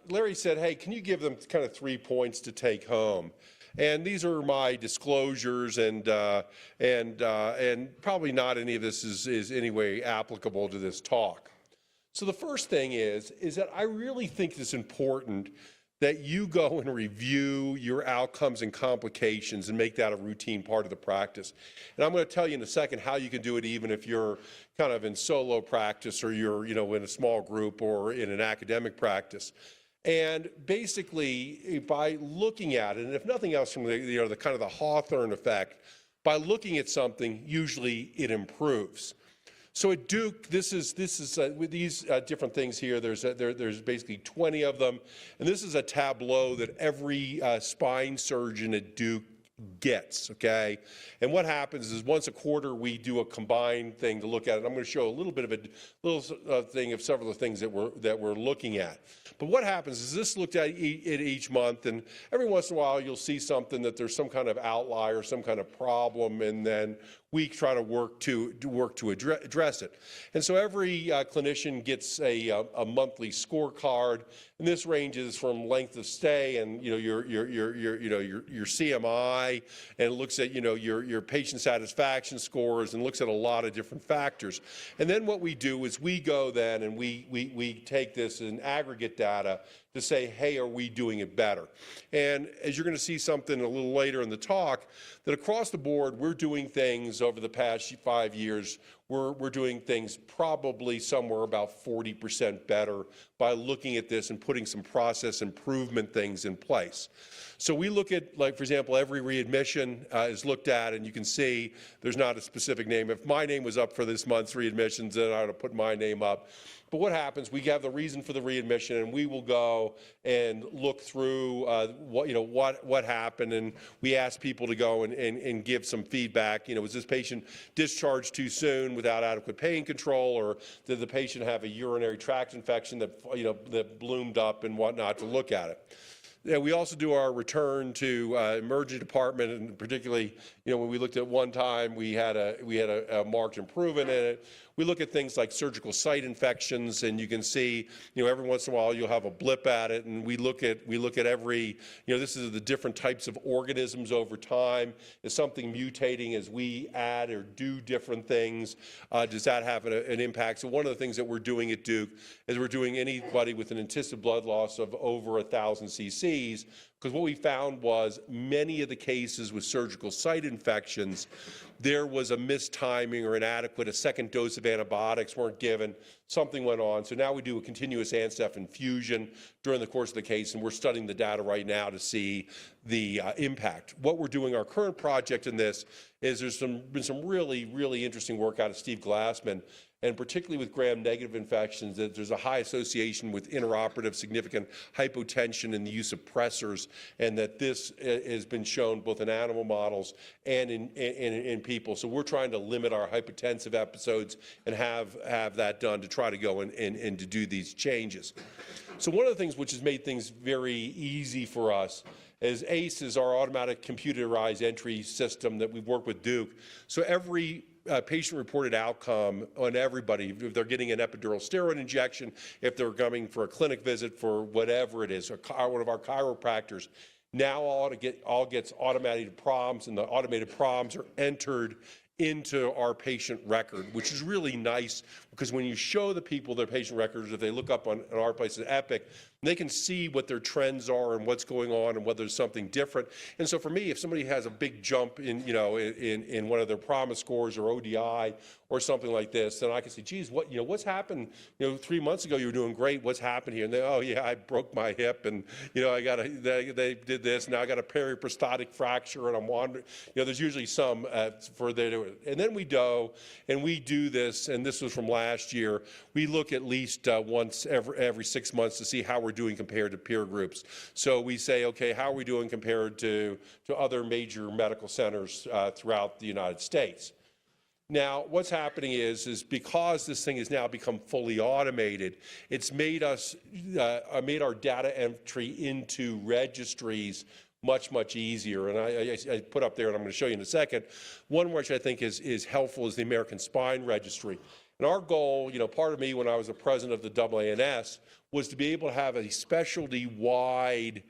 Larry said, hey, can you give them kind of 3 points to take home? And these are my disclosures, and probably not any of this is any way applicable to this talk. So the first thing is that I really think it's important that you go and review your outcomes and complications and make that a routine part of the practice. And I'm going to tell you in a second how you can do it even if you're kind of in solo practice or you're, in a small group or in an academic practice. And basically, by looking at it, and if nothing else from the kind of the Hawthorne effect, by looking at something, usually it improves. So at Duke, this is with these different things here. There's basically 20 of them, and this is a tableau that every spine surgeon at Duke gets. Okay, and what happens is once a quarter we do a combined thing to look at it. I'm going to show a little bit of thing of several of the things that we're looking at. But what happens is this looked at each month, and every once in a while you'll see something that there's some kind of outlier, some kind of problem, and then we try to work to address it. And so every clinician gets a monthly scorecard, and this ranges from length of stay and your CMI, and it looks at your patient satisfaction scores and looks at a lot of different factors. And then what we do is we go then and we take this in aggregate data to say, hey, are we doing it better? And as you're going to see something a little later in the talk, that across the board, we're doing things over the past 5 years, we're doing things probably somewhere about 40% better by looking at this and putting some process improvement things in place. So we look at, like, for example, every readmission is looked at, and you can see there's not a specific name. If my name was up for this month's readmissions, then I would have put my name up. But what happens, we have the reason for the readmission, and we will go and look through what happened, and we ask people to go and give some feedback. Was this patient discharged too soon without adequate pain control, or did the patient have a urinary tract infection that bloomed up and whatnot, to look at it. Yeah, we also do our return to emergency department, and particularly, when we looked at one time, we had a marked improvement in it. We look at things like surgical site infections, and you can see, every once in a while you'll have a blip at it, and we look at every, this is the different types of organisms over time. Is something mutating as we add or do different things? Does that have an impact? So one of the things that we're doing at Duke is we're doing anybody with an anticipated blood loss of over 1,000 cc's, because what we found was many of the cases with surgical site infections, there was a mistiming or inadequate, a second dose of antibiotics weren't given, something went on. So now we do a continuous ANSEF infusion during the course of the case, and we're studying the data right now to see the impact. What we're doing, our current project in this, is there's been some really, really interesting work out of Steve Glassman, and particularly with gram-negative infections, that there's a high association with intraoperative significant hypotension and the use of pressors, and that this has been shown both in animal models and in people. So we're trying to limit our hypotensive episodes and have that done to try to go and to do these changes. So one of the things which has made things very easy for us is ACE is our automatic computerized entry system that we've worked with Duke. So every patient-reported outcome on everybody, if they're getting an epidural steroid injection, if they're coming for a clinic visit for whatever it is, or one of our chiropractors, now all gets automated prompts, and the automated prompts are entered into our patient record, which is really nice, because when you show the people their patient records, if they look up on our place at Epic, they can see what their trends are and what's going on and whether there's something different. And so for me, if somebody has a big jump in one of their PROMIS scores or ODI or something like this, then I can say, geez, what's happened? 3 months ago you were doing great. What's happened here? And they, oh yeah, I broke my hip, and they did this. Now I got a periprosthetic fracture, and I'm wandering. There's usually some for there. And then we go and we do this, and this was from last year. We look at least once every 6 months to see how we're doing compared to peer groups. So we say, okay, how are we doing compared to other major medical centers throughout the United States? Now, what's happening is because this thing has now become fully automated, it's made our data entry into registries much easier. And I put up there, and I'm going to show you in a second, one which I think is helpful is the American Spine Registry. And our goal, part of me when I was the president of the AANS was to be able to have a specialty-wide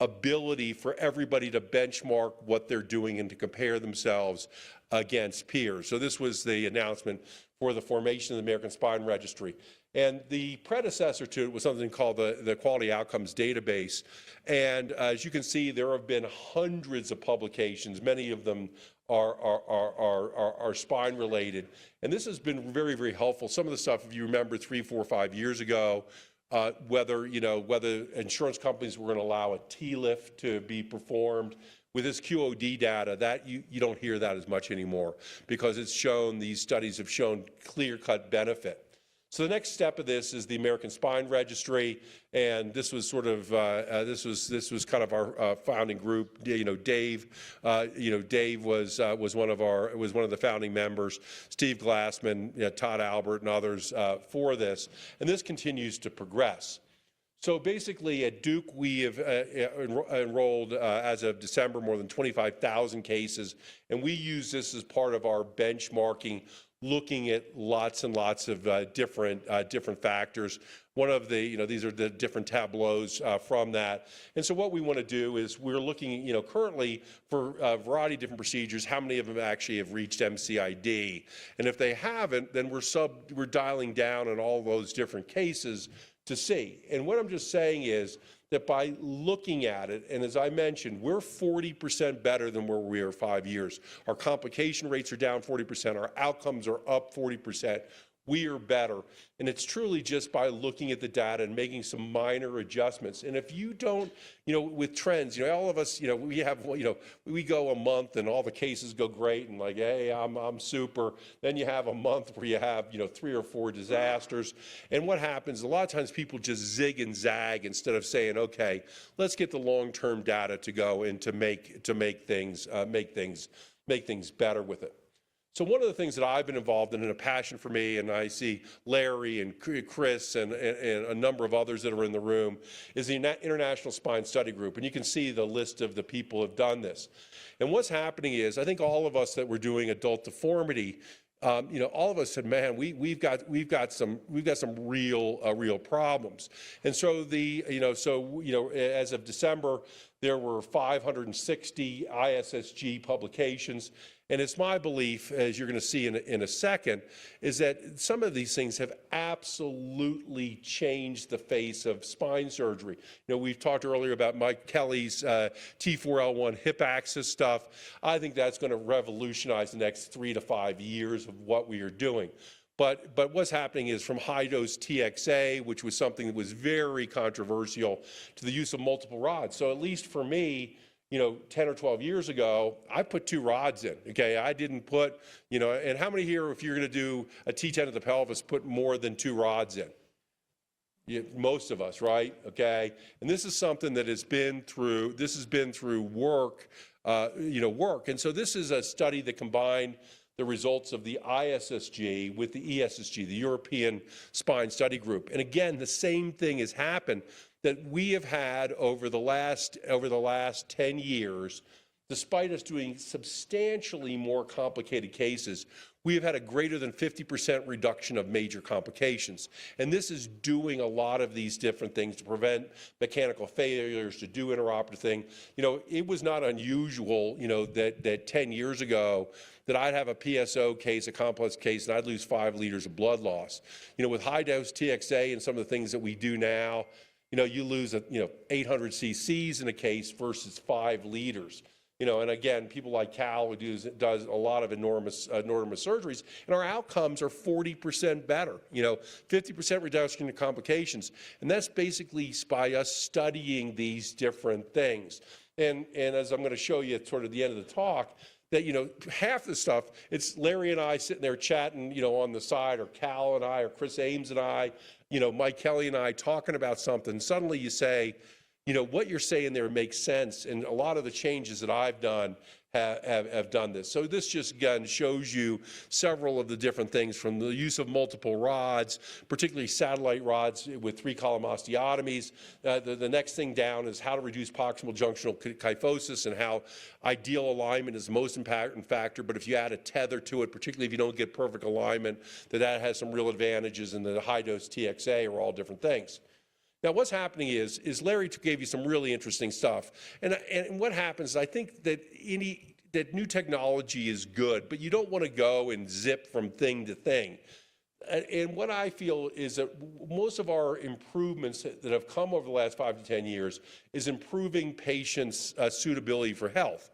ability for everybody to benchmark what they're doing and to compare themselves against peers. So this was the announcement for the formation of the American Spine Registry. And the predecessor to it was something called the Quality Outcomes Database. And as you can see, there have been hundreds of publications. Many of them are spine related. And this has been very, very helpful. Some of the stuff, if you remember 3, 4, 5 years ago, whether insurance companies were going to allow a T-lift to be performed. With this QOD data, that you don't hear that as much anymore because it's shown, these studies have shown clear-cut benefit. So the next step of this is the American Spine Registry, and this was sort of this was kind of our founding group. Dave was one of the founding members. Steve Glassman, Todd Albert, and others for this, and this continues to progress. So basically at Duke, we have enrolled, as of December, more than 25,000 cases, and we use this as part of our benchmarking, looking at lots and lots of different factors. One of the, these are the different tableaus from that. And so what we want to do is we're looking, currently for a variety of different procedures, how many of them actually have reached MCID. And if they haven't, then we're dialing down on all those different cases to see. And what I'm just saying is that by looking at it, and as I mentioned, we're 40% better than where we were 5 years. Our complication rates are down 40%, our outcomes are up 40%. We are better. And it's truly just by looking at the data and making some minor adjustments. And if you don't, with trends, all of us, we have, we go a month and all the cases go great and like, hey, I'm super. Then you have a month where you have, 3 or 4 disasters. And what happens, a lot of times people just zig and zag instead of saying, okay, let's get the long-term data to go and to make things better with it. So one of the things that I've been involved in, and a passion for me, and I see Larry and Chris and a number of others that are in the room, is the International Spine Study Group. And you can see the list of the people who have done this. And what's happening is, I think all of us that were doing adult deformity, all of us said, man, we've got some real problems. And so as of December, there were 560 ISSG publications. And it's my belief, as you're going to see in a second, is that some of these things have absolutely changed the face of spine surgery. We've talked earlier about Mike Kelly's T4L1 hip axis stuff. I think that's going to revolutionize the next 3 to 5 years of what we are doing. But what's happening is from high-dose TXA, which was something that was very controversial, to the use of multiple rods. So at least for me, 10 or 12 years ago, I put 2 rods in, okay? I didn't put, and how many here, if you're going to do a T10 of the pelvis, put more than 2 rods in? Most of us, right? Okay? And this is something that has been through work, And so this is a study that combined the results of the ISSG with the ESSG, the European Spine Study Group. And again, the same thing has happened that we have had over the last 10 years, despite us doing substantially more complicated cases, we have had a greater than 50% reduction of major complications. And this is doing a lot of these different things to prevent mechanical failures, to do intraoperative thing. It was not unusual, that 10 years ago, that I'd have a PSO case, a complex case, and I'd lose 5 liters of blood loss. With high-dose TXA and some of the things that we do now, you lose 800 cc's in a case versus 5 liters. And again, people like Cal, who does a lot of enormous surgeries, and our outcomes are 40% better. 50% reduction in complications, and that's basically by us studying these different things. And as I'm going to show you toward the end of the talk, that half the stuff, it's Larry and I sitting there chatting, on the side, or Cal and I, or Chris Ames and I, Mike Kelly and I talking about something. Suddenly you say, what you're saying there makes sense, and a lot of the changes that I've done have done this. So this just, again, shows you several of the different things, from the use of multiple rods, particularly satellite rods with 3-column osteotomies. The next thing down is how to reduce proximal junctional kyphosis, and how ideal alignment is the most important factor, but if you add a tether to it, particularly if you don't get perfect alignment, that has some real advantages, and the high-dose TXA are all different things. Now, what's happening is Larry gave you some really interesting stuff. And what happens is I think that that new technology is good, but you don't want to go and zip from thing to thing. And what I feel is that most of our improvements that have come over the last 5 to 10 years is improving patients' suitability for health.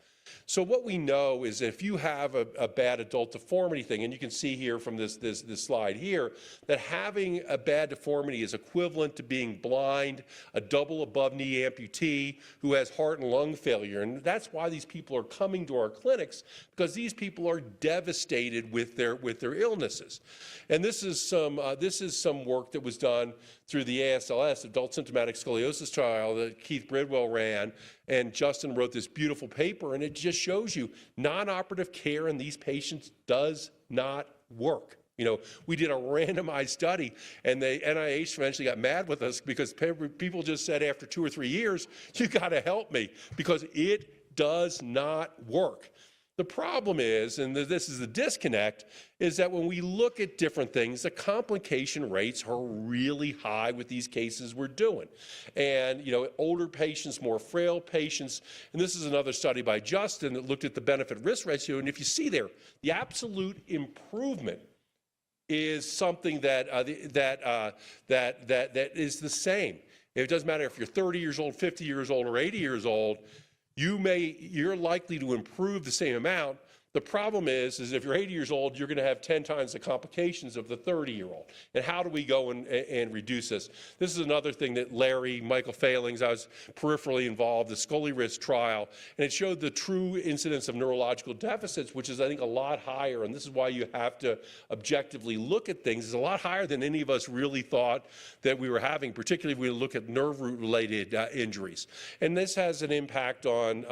So what we know is if you have a bad adult deformity thing, and you can see here from this slide here, that having a bad deformity is equivalent to being blind, a double above knee amputee who has heart and lung failure. And that's why these people are coming to our clinics, because these people are devastated with their illnesses. And this is some work that was done through the ASLS, Adult Symptomatic Scoliosis Trial, that Keith Bridwell ran, and Justin wrote this beautiful paper, and it just shows you non-operative care in these patients does not work. You know, we did a randomized study, and the NIH eventually got mad with us because people just said after 2 or 3 years, you got to help me, because it does not work. The problem is, and this is the disconnect, is that when we look at different things, the complication rates are really high with these cases we're doing. And, you know, older patients, more frail patients, and this is another study by Justin that looked at the benefit-risk ratio, and if you see there, the absolute improvement is something that is the same. It doesn't matter if you're 30 years old, 50 years old, or 80 years old, you're likely to improve the same amount. The problem is if you're 80 years old, you're going to have 10 times the complications of the 30-year-old. And how do we go and reduce this? This is another thing that Larry, Michael Failings, I was peripherally involved, the SCOLI-RISK trial, and it showed the true incidence of neurological deficits, which is, I think, a lot higher, and this is why you have to objectively look at things. It's a lot higher than any of us really thought that we were having, particularly if we look at nerve root-related injuries. And this has an impact on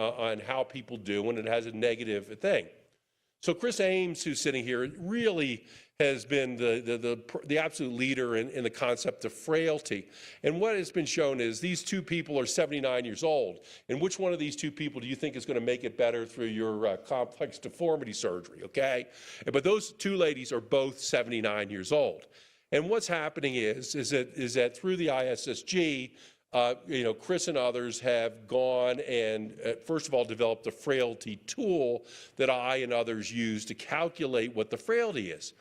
how people do, and it has a negative thing. So Chris Ames, who's sitting here, really has been the absolute leader in the concept of frailty. And what has been shown is these two people are 79 years old. And which one of these two people do you think is going to make it better through your complex deformity surgery, okay? But those two ladies are both 79 years old. And what's happening is that through the ISSG, you know, Chris and others have gone and, first of all, developed a frailty tool that I and others use to calculate what the frailty is.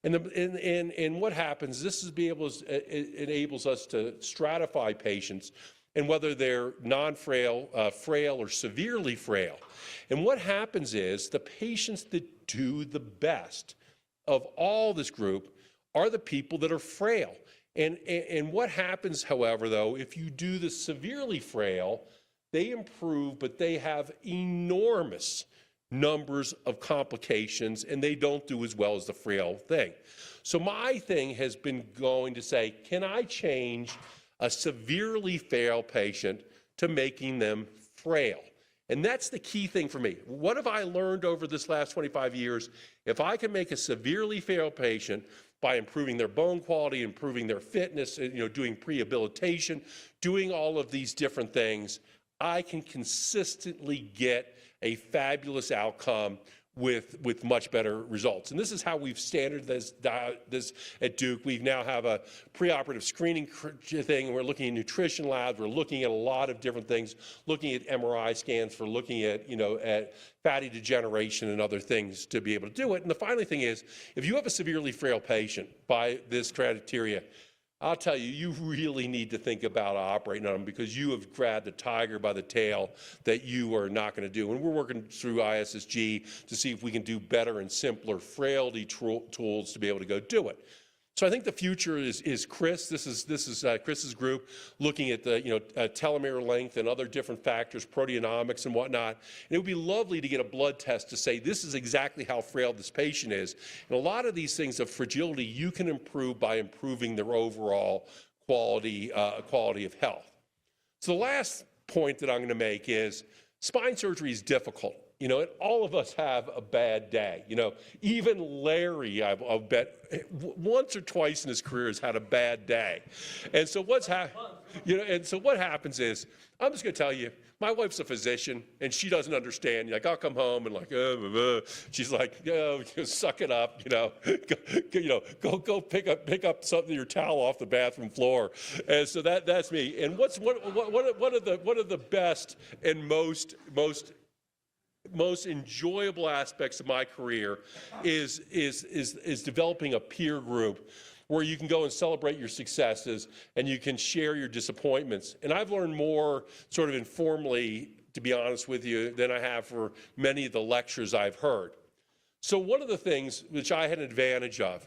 And what happens, this enables us to stratify patients and whether they're non-frail, frail, or severely frail. And what happens is the patients that do the best of all this group are the people that are frail. And what happens, however, though, if you do the severely frail, they improve, but they have enormous numbers of complications, and they don't do as well as the frail thing. So my thing has been going to say, can I change a severely frail patient to making them frail? And that's the key thing for me. What have I learned over this last 25 years? If I can make a severely frail patient by improving their bone quality, improving their fitness, you know, doing prehabilitation, doing all of these different things, I can consistently get a fabulous outcome with much better results. And this is how we've standardized this at Duke. We now have a preoperative screening thing. We're looking at nutrition labs. We're looking at a lot of different things, looking at MRI scans for looking at, you know, at fatty degeneration and other things to be able to do it. And the final thing is, if you have a severely frail patient by this criteria, I'll tell you, you really need to think about operating on them, because you have grabbed a tiger by the tail that you are not going to do. And we're working through ISSG to see if we can do better and simpler frailty tools to be able to go do it. So I think the future is Chris. This is Chris's group looking at the telomere length and other different factors, proteomics and whatnot. And it would be lovely to get a blood test to say this is exactly how frail this patient is. And a lot of these things of fragility you can improve by improving their overall quality of health. So the last point that I'm going to make is spine surgery is difficult. You know, and all of us have a bad day. You know, even Larry, I'll bet, once or twice in his career has had a bad day. And so what happens is, I'm just going to tell you, my wife's a physician, and she doesn't understand. Like, I'll come home and she's like, suck it up, go pick up something, your towel off the bathroom floor. And so that's me. And one of the best and most enjoyable aspects of my career is developing a peer group where you can go and celebrate your successes and you can share your disappointments. And I've learned more sort of informally, to be honest with you, than I have for many of the lectures I've heard. So one of the things which I had an advantage of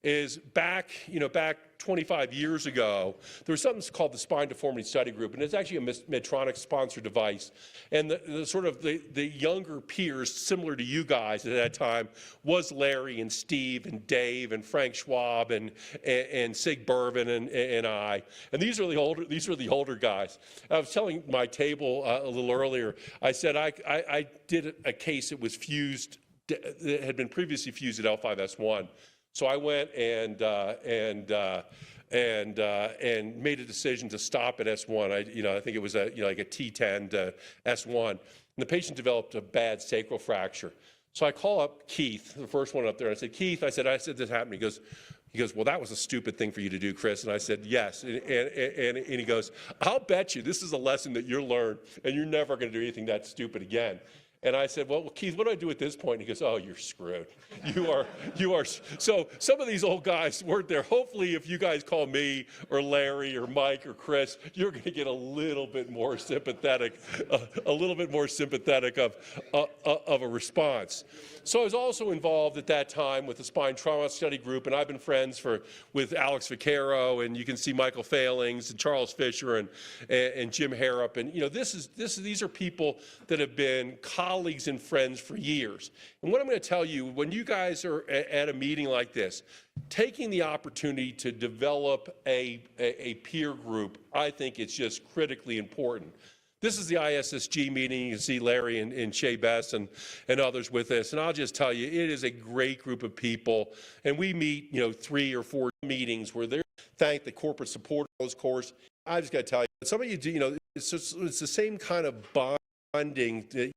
is back 25 years ago, there was something called the Spine Deformity Study Group, and it's actually a Medtronic-sponsored device. And the younger peers, similar to you guys at that time, was Larry and Steve and Dave and Frank Schwab and Sig Bervin and I. And these are the older guys. I was telling my table a little earlier. I said I did a case that was fused, that had been previously fused at L5S1. So I went and made a decision to stop at S1. I think it was like a T10 to S1. And the patient developed a bad sacral fracture. So I call up Keith, the first one up there. And I said, Keith, I said this happened. He goes, well, that was a stupid thing for you to do, Chris. And I said, yes. And he goes, I'll bet you this is a lesson that you'll learn, and you're never going to do anything that stupid again. And I said, well, Keith, what do I do at this point? And he goes, oh, you're screwed. You are. So some of these old guys weren't there. Hopefully, if you guys call me or Larry or Mike or Chris, you're going to get a little bit more sympathetic, of a response. So I was also involved at that time with the Spine Trauma Study Group, and I've been friends with Alex Vaquero, and you can see Michael Failings and Charles Fisher and Jim Harrop. And these are people that have been colleagues and friends for years. And what I'm going to tell you, when you guys are at a meeting like this, taking the opportunity to develop a peer group, I think it's just critically important. This is the ISSG meeting. You can see Larry and Shea Bess and others with us. And I'll just tell you, it is a great group of people. And we meet, 3 or 4 meetings where they thank the corporate support of those course. I just got to tell you, some of you do, it's the same kind of bonding that